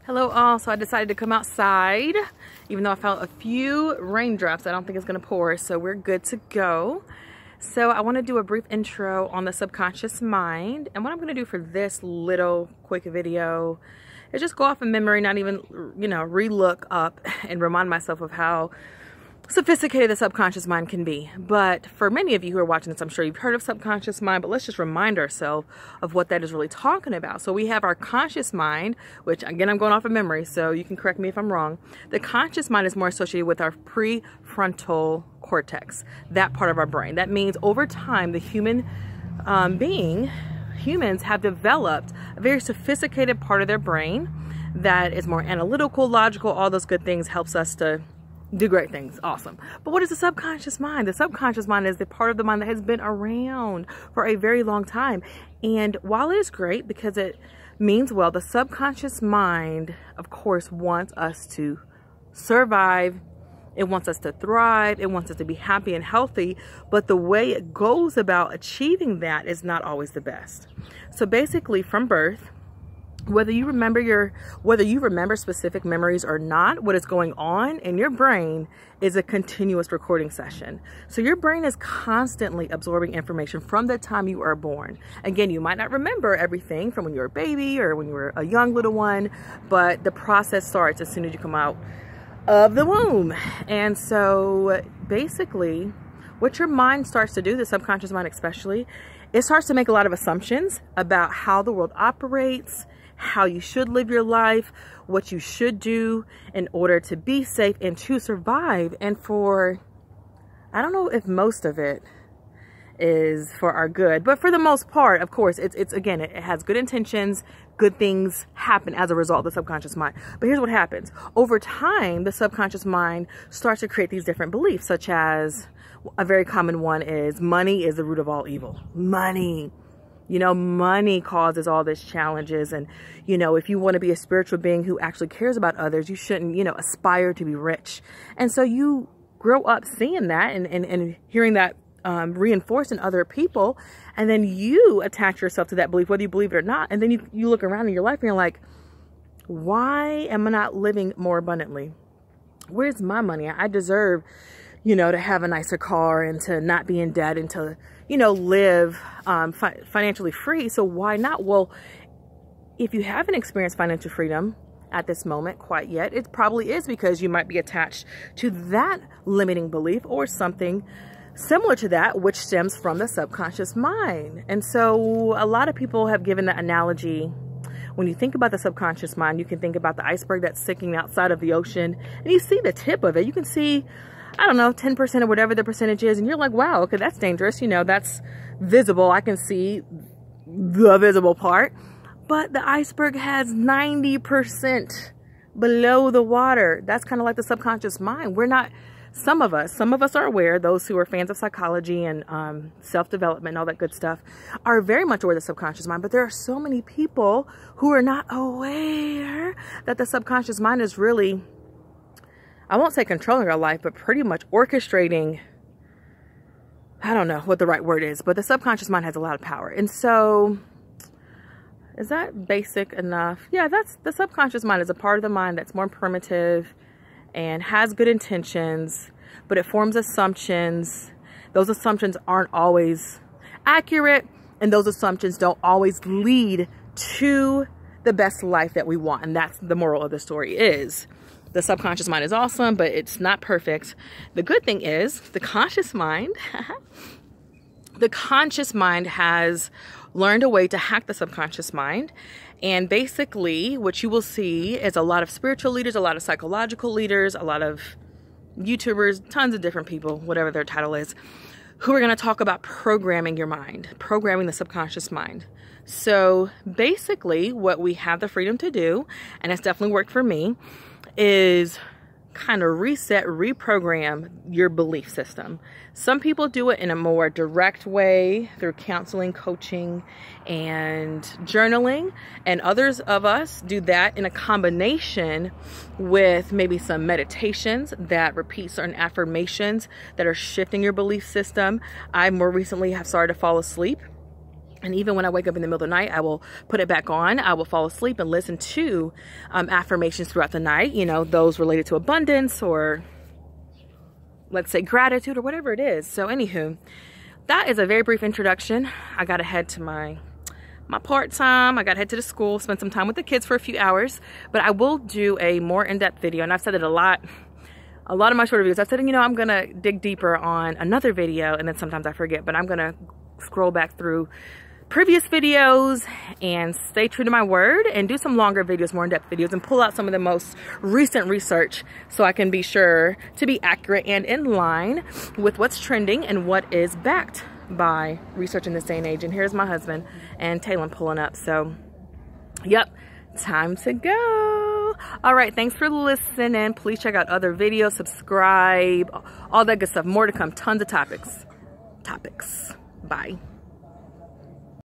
Hello all, so I decided to come outside, even though I felt a few raindrops. I don't think it's gonna pour, so we're good to go. So I wanna do a brief intro on the subconscious mind. And what I'm gonna do for this little quick video is just go off of memory, not even, re-look up and remind myself of how sophisticated the subconscious mind can be. But for many of you who are watching this, I'm sure you've heard of subconscious mind, but let's just remind ourselves of what that is really talking about. So we have our conscious mind, which again, I'm going off of memory, so you can correct me if I'm wrong. The conscious mind is more associated with our prefrontal cortex, that part of our brain. That means over time, the humans have developed a very sophisticated part of their brain that is more analytical, logical, all those good things, helps us to do great things. Awesome. But what is the subconscious mind? The subconscious mind is the part of the mind that has been around for a very long time. And while it is great because it means well, the subconscious mind, of course, wants us to survive. It wants us to thrive. It wants us to be happy and healthy. But the way it goes about achieving that is not always the best. So basically, from birth, whether you remember specific memories or not, what is going on in your brain is a continuous recording session. So your brain is constantly absorbing information from the time you are born. Again, you might not remember everything from when you were a baby or when you were a young little one, but the process starts as soon as you come out of the womb. And so basically, what your mind starts to do, the subconscious mind especially, it starts to make a lot of assumptions about how the world operates, how you should live your life, what you should do in order to be safe and to survive. And I don't know if most of it is for our good, but for the most part, of course, again, it has good intentions, good things happen as a result of the subconscious mind. But here's what happens. Over time, the subconscious mind starts to create these different beliefs, such as a very common one is money is the root of all evil. Money. Money causes all these challenges. And, if you want to be a spiritual being who actually cares about others, you shouldn't, aspire to be rich. And so you grow up seeing that and hearing that reinforced in other people. And then you attach yourself to that belief, whether you believe it or not. And then you look around in your life and you're like, why am I not living more abundantly? Where's my money? I deserve, to have a nicer car and to not be in debt and to, live financially free. So why not? Well, if you haven't experienced financial freedom at this moment quite yet, it probably is because you might be attached to that limiting belief or something similar to that, which stems from the subconscious mind. And so a lot of people have given that analogy. When you think about the subconscious mind, you can think about the iceberg that's sticking outside of the ocean and you see the tip of it. You can see, I don't know, 10% or whatever the percentage is. And you're like, wow, okay, that's dangerous. That's visible. I can see the visible part. But the iceberg has 90% below the water. That's kind of like the subconscious mind. Some of us are aware, those who are fans of psychology and self-development and all that good stuff are very much aware of the subconscious mind. But there are so many people who are not aware that the subconscious mind is really, I won't say controlling our life, but pretty much orchestrating. I don't know what the right word is, but the subconscious mind has a lot of power. And so, is that basic enough? Yeah, the subconscious mind is a part of the mind that's more primitive and has good intentions, but it forms assumptions. Those assumptions aren't always accurate, and those assumptions don't always lead to the best life that we want. And that's the moral of the story is, the subconscious mind is awesome, but it's not perfect. The good thing is the conscious mind, has learned a way to hack the subconscious mind. And basically what you will see is a lot of spiritual leaders, a lot of psychological leaders, a lot of YouTubers, tons of different people, whatever their title is, who are going to talk about programming your mind, programming the subconscious mind. So basically what we have the freedom to do, and it's definitely worked for me, is kind of reset, reprogram your belief system. Some people do it in a more direct way through counseling, coaching, and journaling. And others of us do that in a combination with maybe some meditations that repeat certain affirmations that are shifting your belief system. I more recently have started to fall asleep And even when I wake up in the middle of the night, I will put it back on. I will fall asleep and listen to affirmations throughout the night, you know, those related to abundance or, let's say, gratitude or whatever it is. So anywho, that is a very brief introduction. I got to head to my part-time. I got to head to the school, spend some time with the kids for a few hours. But I will do a more in-depth video, and I've said it a lot of my shorter videos. I've said, you know, I'm going to dig deeper on another video, and then sometimes I forget, but I'm going to scroll back through previous videos and stay true to my word and do some longer videos, more in-depth videos, and pull out some of the most recent research so I can be sure to be accurate and in line with what's trending and what is backed by research in this day and age. And here's my husband and Talon pulling up. So, yep, time to go. All right, thanks for listening. Please check out other videos, subscribe, all that good stuff. More to come, tons of topics. Bye.